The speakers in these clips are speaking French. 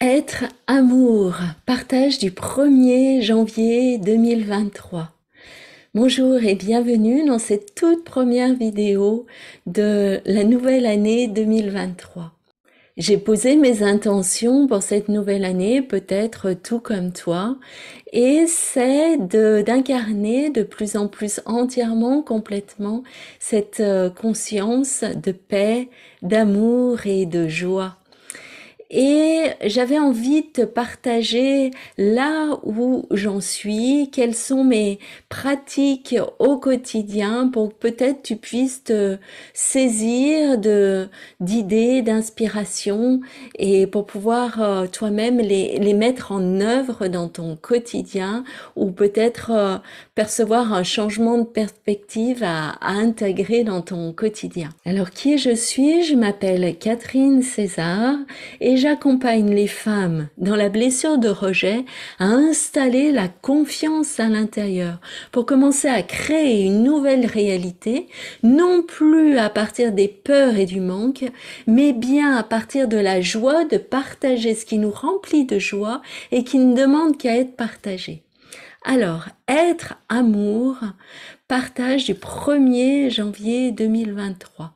Être amour, partage du 1er janvier 2023. Bonjour et bienvenue dans cette toute première vidéo de la nouvelle année 2023. J'ai posé mes intentions pour cette nouvelle année, peut-être tout comme toi, et c'est d'incarner de plus en plus entièrement, complètement, cette conscience de paix, d'amour et de joie. Et j'avais envie de te partager là où j'en suis, quelles sont mes pratiques au quotidien pour que peut-être tu puisses te saisir d'idées, d'inspiration et pour pouvoir toi-même les mettre en œuvre dans ton quotidien ou peut-être percevoir un changement de perspective à intégrer dans ton quotidien. Alors qui je suis? Je m'appelle Catherine César et j'accompagne les femmes dans la blessure de rejet à installer la confiance à l'intérieur pour commencer à créer une nouvelle réalité, non plus à partir des peurs et du manque, mais bien à partir de la joie de partager ce qui nous remplit de joie et qui ne demande qu'à être partagé. Alors, être amour, partage du 1er janvier 2023.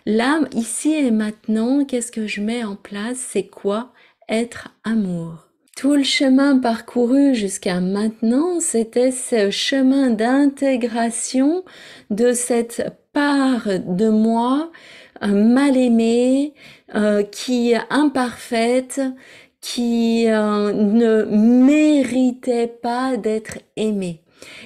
Là, ici et maintenant, qu'est-ce que je mets en place? C'est quoi être amour? Tout le chemin parcouru jusqu'à maintenant, c'était ce chemin d'intégration de cette part de moi mal aimée, qui est imparfaite, qui ne méritait pas d'être aimée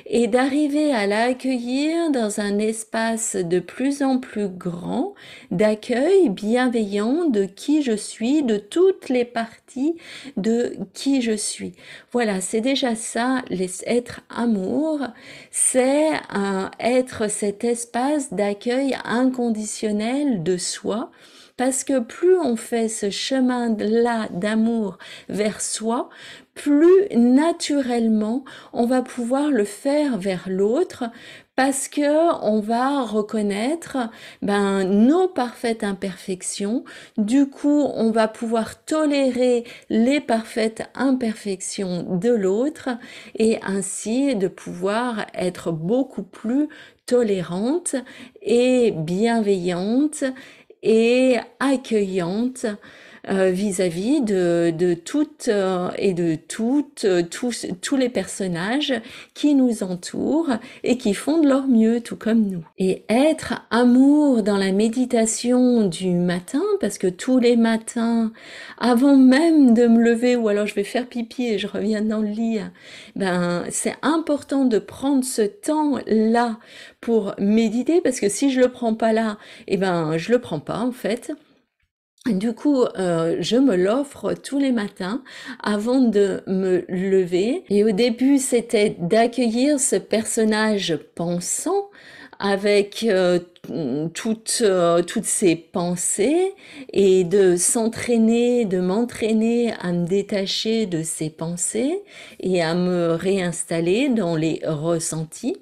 et d'arriver à l'accueillir dans un espace de plus en plus grand d'accueil bienveillant de qui je suis, de toutes les parties de qui je suis. Voilà, c'est déjà ça, être amour, c'est être cet espace d'accueil inconditionnel de soi. Parce que plus on fait ce chemin-là d'amour vers soi, plus naturellement on va pouvoir le faire vers l'autre parce que on va reconnaître nos parfaites imperfections. Du coup, on va pouvoir tolérer les parfaites imperfections de l'autre et ainsi de pouvoir être beaucoup plus tolérante et bienveillante et accueillante vis-à-vis de toutes et de tous les personnages qui nous entourent et qui font de leur mieux, tout comme nous. Et être amour dans la méditation du matin, parce que tous les matins, avant même de me lever, ou alors je vais faire pipi et je reviens dans le lit, c'est important de prendre ce temps-là pour méditer, parce que si je le prends pas là, je le prends pas en fait. Du coup, je me l'offre tous les matins avant de me lever. Et au début, c'était d'accueillir ce personnage pensant avec toutes ses pensées et de s'entraîner, de m'entraîner à me détacher de ces pensées et à me réinstaller dans les ressentis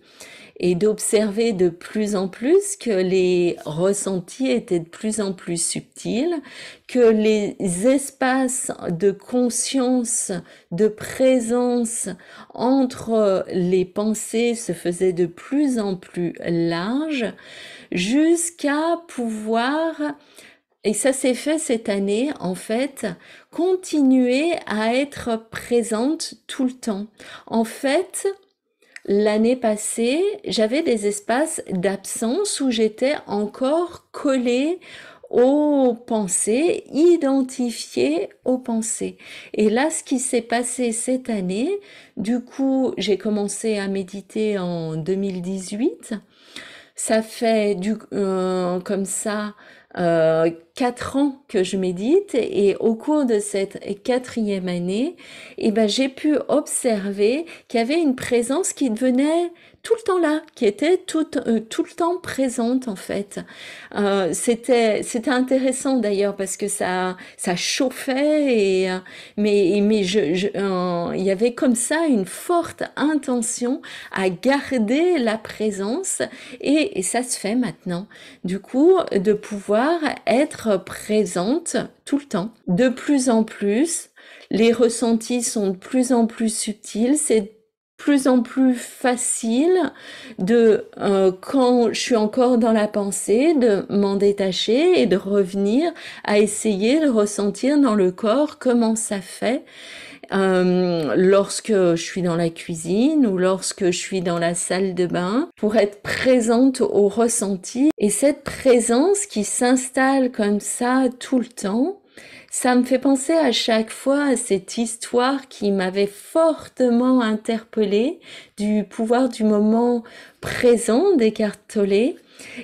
et d'observer de plus en plus que les ressentis étaient de plus en plus subtils, que les espaces de conscience, de présence entre les pensées se faisaient de plus en plus larges, jusqu'à pouvoir, et ça s'est fait cette année en fait, continuer à être présente tout le temps. En fait, l'année passée, j'avais des espaces d'absence où j'étais encore collée aux pensées, identifiée aux pensées. Et là, ce qui s'est passé cette année, du coup, j'ai commencé à méditer en 2018. Ça fait comme ça 4 ans que je médite et au cours de cette 4e année, j'ai pu observer qu'il y avait une présence qui devenait tout le temps là, qui était tout le temps présente en fait. C'était intéressant d'ailleurs parce que ça chauffait mais il y avait comme ça une forte intention à garder la présence et ça se fait maintenant. Du coup, de pouvoir être présente tout le temps, de plus en plus, les ressentis sont de plus en plus subtils, c'est de plus en plus facile de, quand je suis encore dans la pensée, de m'en détacher et de revenir à essayer de ressentir dans le corps comment ça fait lorsque je suis dans la cuisine ou lorsque je suis dans la salle de bain, pour être présente au ressenti. Et cette présence qui s'installe comme ça tout le temps, ça me fait penser à chaque fois à cette histoire qui m'avait fortement interpellée du pouvoir du moment présent d'Eckhart Tolle,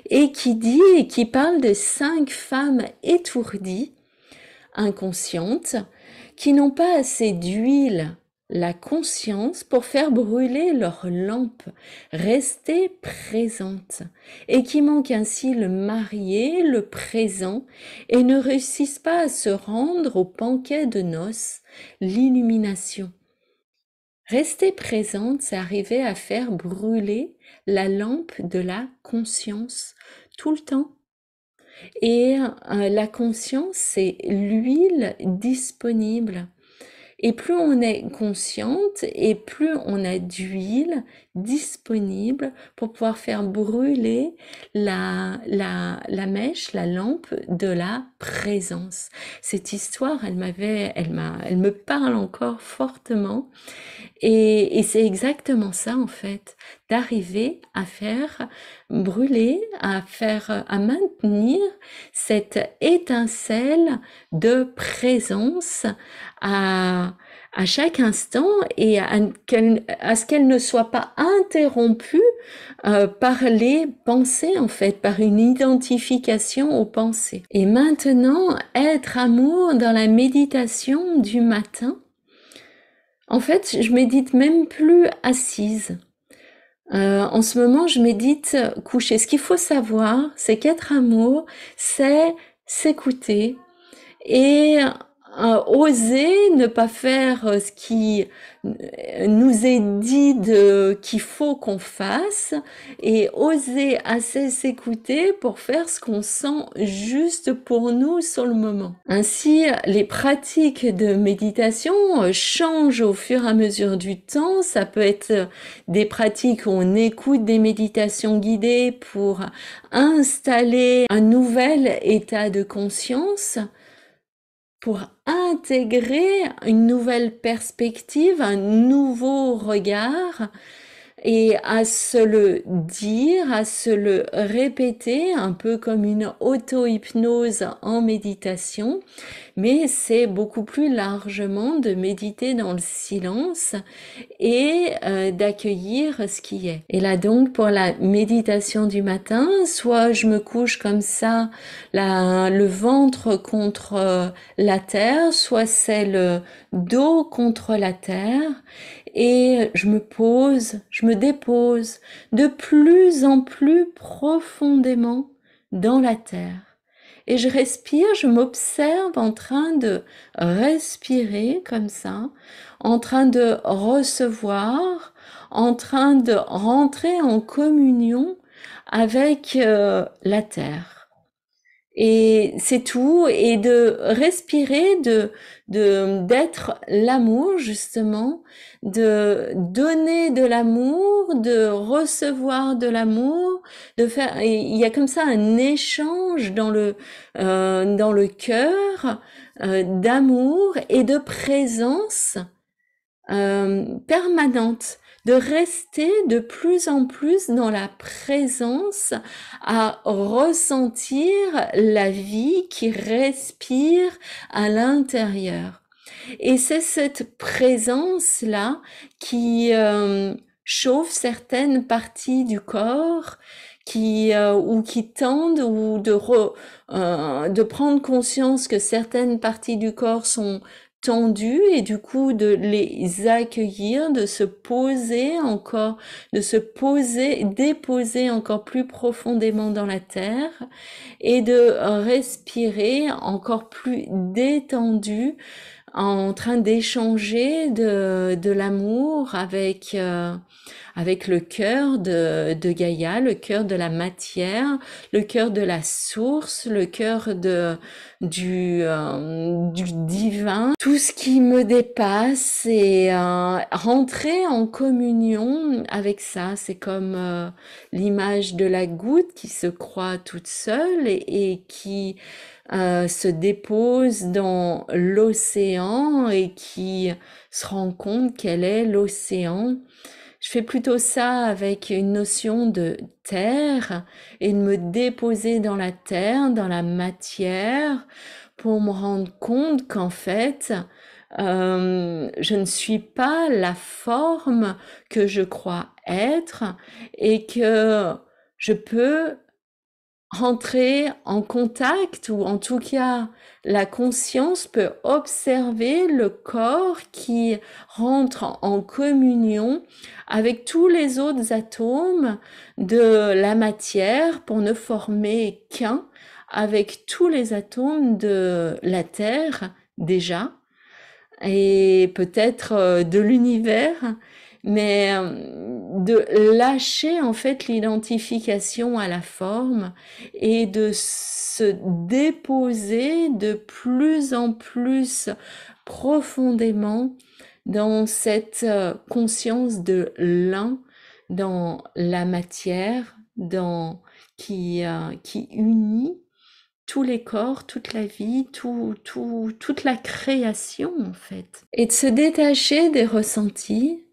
et qui parle de 5 femmes étourdies, inconscientes, qui n'ont pas assez d'huile, la conscience, pour faire brûler leur lampe, rester présente, et qui manquent ainsi le marié, le présent, et ne réussissent pas à se rendre au banquet de noces, l'illumination. Rester présente, c'est arriver à faire brûler la lampe de la conscience tout le temps. Et la conscience, c'est l'huile disponible. Et plus on est consciente et plus on a d'huile disponible pour pouvoir faire brûler la mèche, la lampe de la présence. Cette histoire, elle me parle encore fortement. Et c'est exactement ça, en fait, d'arriver à faire brûler, à maintenir cette étincelle de présence à chaque instant, et à ce qu'elle ne soit pas interrompue par les pensées, en fait, par une identification aux pensées. Et maintenant, être amour dans la méditation du matin. En fait, je médite même plus assise. En ce moment, je médite couchée. Ce qu'il faut savoir, c'est qu'être amour, c'est s'écouter et oser ne pas faire ce qui nous est dit qu'il faut qu'on fasse, et oser assez s'écouter pour faire ce qu'on sent juste pour nous sur le moment. Ainsi, les pratiques de méditation changent au fur et à mesure du temps. Ça peut être des pratiques où on écoute des méditations guidées pour installer un nouvel état de conscience, pour intégrer une nouvelle perspective, un nouveau regard, et à se le dire, à se le répéter, un peu comme une auto-hypnose en méditation, mais c'est beaucoup plus largement de méditer dans le silence et d'accueillir ce qui est. Et là donc, pour la méditation du matin, soit je me couche comme ça, le ventre contre la terre, soit c'est le dos contre la terre, et je me dépose de plus en plus profondément dans la terre. Et je respire, je m'observe en train de respirer comme ça, en train de recevoir, en train de rentrer en communion avec la terre. Et c'est tout, et de respirer, d'être l'amour, justement, de donner de l'amour, de recevoir de l'amour, de faire, il y a comme ça un échange dans le cœur, d'amour et de présence permanente, de rester de plus en plus dans la présence, à ressentir la vie qui respire à l'intérieur. Et c'est cette présence-là qui chauffe certaines parties du corps, ou qui tendent, ou de prendre conscience que certaines parties du corps sont tendues, et du coup de les accueillir, de se poser, déposer encore plus profondément dans la terre, et de respirer encore plus détendu, en train d'échanger de l'amour avec le cœur de Gaïa, le cœur de la matière, le cœur de la source, le cœur du divin, tout ce qui me dépasse et rentrer en communion avec ça. C'est comme l'image de la goutte qui se croit toute seule et qui se dépose dans l'océan et qui se rend compte qu'elle est l'océan. Je fais plutôt ça avec une notion de terre et de me déposer dans la terre, dans la matière, pour me rendre compte qu'en fait, je ne suis pas la forme que je crois être et que je peux rentrer en contact, ou en tout cas la conscience peut observer le corps qui rentre en communion avec tous les autres atomes de la matière pour ne former qu'un avec tous les atomes de la Terre déjà, et peut-être de l'univers, mais de lâcher en fait l'identification à la forme et de se déposer de plus en plus profondément dans cette conscience de l'un, dans la matière, qui unit tous les corps, toute la vie, toute la création en fait. Et de se détacher des ressentis.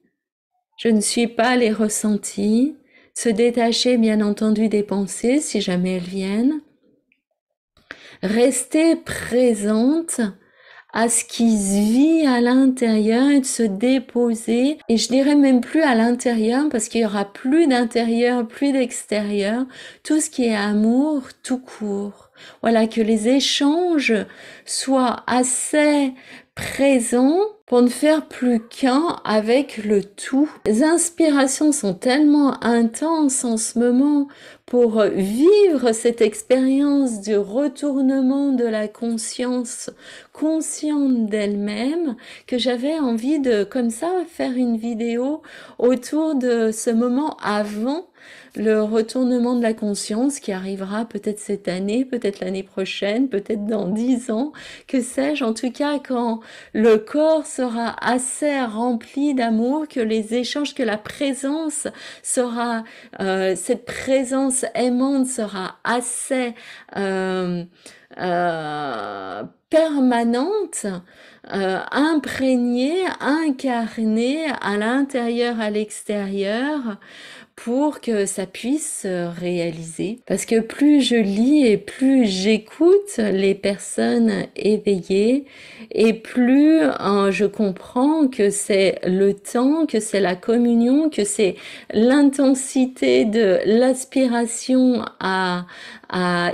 Je ne suis pas les ressentis. Se détacher bien entendu des pensées si jamais elles viennent. Rester présente à ce qui se vit à l'intérieur et de se déposer, et je dirais même plus à l'intérieur parce qu'il y aura plus d'intérieur, plus d'extérieur, tout ce qui est amour tout court. Voilà, que les échanges soient assez présents pour ne faire plus qu'un avec le tout. Les inspirations sont tellement intenses en ce moment pour vivre cette expérience du retournement de la conscience consciente d'elle-même, que j'avais envie de, comme ça, faire une vidéo autour de ce moment avant le retournement de la conscience qui arrivera peut-être cette année, peut-être l'année prochaine, peut-être dans 10 ans, que sais-je, en tout cas quand le corps sera assez rempli d'amour, que les échanges, que la présence sera, cette présence aimante sera assez permanente, imprégnée, incarnée à l'intérieur, à l'extérieur, pour que ça puisse se réaliser. Parce que plus je lis et plus j'écoute les personnes éveillées, et plus je comprends que c'est le temps, que c'est la communion, que c'est l'intensité de l'aspiration à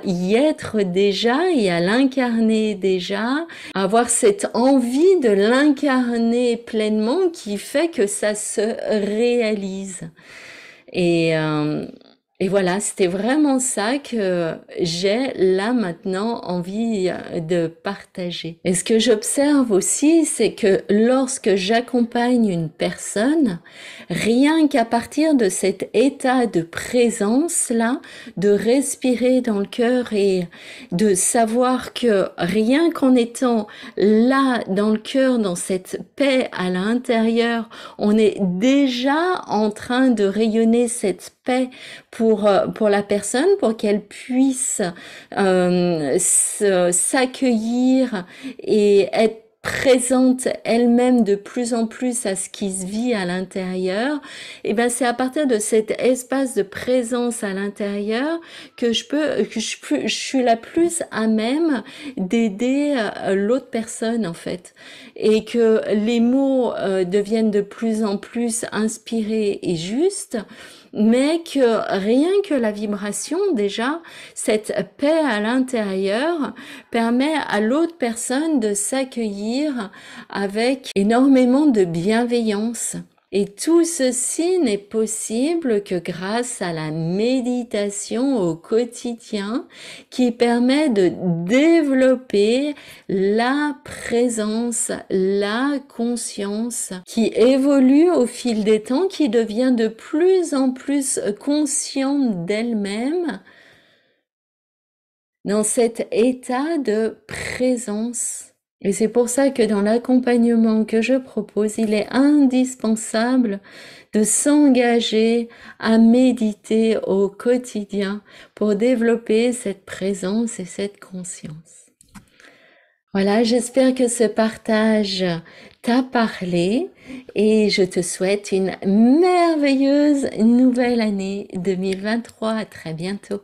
y être déjà et à l'incarner déjà, à avoir cette envie de l'incarner pleinement qui fait que ça se réalise. Et voilà, c'était vraiment ça que j'ai là maintenant envie de partager. Et ce que j'observe aussi, c'est que lorsque j'accompagne une personne, rien qu'à partir de cet état de présence-là, de respirer dans le cœur et de savoir que rien qu'en étant là dans le cœur, dans cette paix à l'intérieur, on est déjà en train de rayonner cette paix pour la personne, pour qu'elle puisse s'accueillir et être présente elle-même de plus en plus à ce qui se vit à l'intérieur. Et ben c'est à partir de cet espace de présence à l'intérieur que je suis la plus à même d'aider l'autre personne en fait, et que les mots deviennent de plus en plus inspirés et justes, mais que rien que la vibration, déjà, cette paix à l'intérieur permet à l'autre personne de s'accueillir avec énormément de bienveillance. Et tout ceci n'est possible que grâce à la méditation au quotidien qui permet de développer la présence, la conscience qui évolue au fil des temps, qui devient de plus en plus consciente d'elle-même dans cet état de présence. Et c'est pour ça que dans l'accompagnement que je propose, il est indispensable de s'engager à méditer au quotidien pour développer cette présence et cette conscience. Voilà, j'espère que ce partage t'a parlé et je te souhaite une merveilleuse nouvelle année 2023. À très bientôt.